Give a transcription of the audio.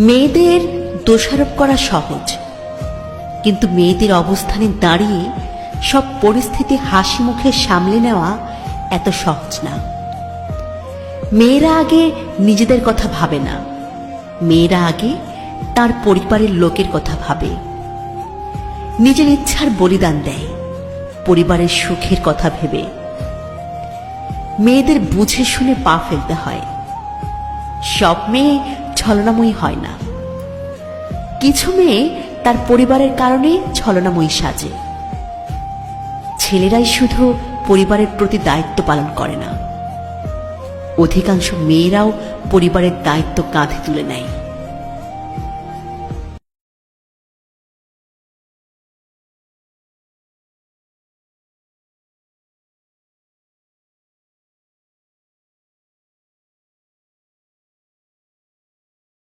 মেয়েদের দোষারোপ করা সহজ, কিন্তু মেয়েদের অবস্থানে দাঁড়িয়ে সব পরিস্থিতি হাসি মুখে সামলে নেওয়া এত সহজ না। মেয়েরা আগে নিজেদের কথা ভাবে না, মেয়েরা আগে তার পরিবারের লোকের কথা ভাবে। নিজের ইচ্ছার বলিদান দেয় পরিবারের সুখের কথা ভেবে। মেয়েদের বুঝে শুনে পা ফেলতে হয়। সব মেয়ে ছলনাময়ী হয় না, কিছু মেয়ে তার পরিবারের কারণে ছলনাময়ী সাজে। ছেলেরাই শুধু পরিবারের প্রতি দায়িত্ব পালন করে না, অধিকাংশ মেয়েরাও পরিবারের দায়িত্ব কাঁধে তুলে নেয়।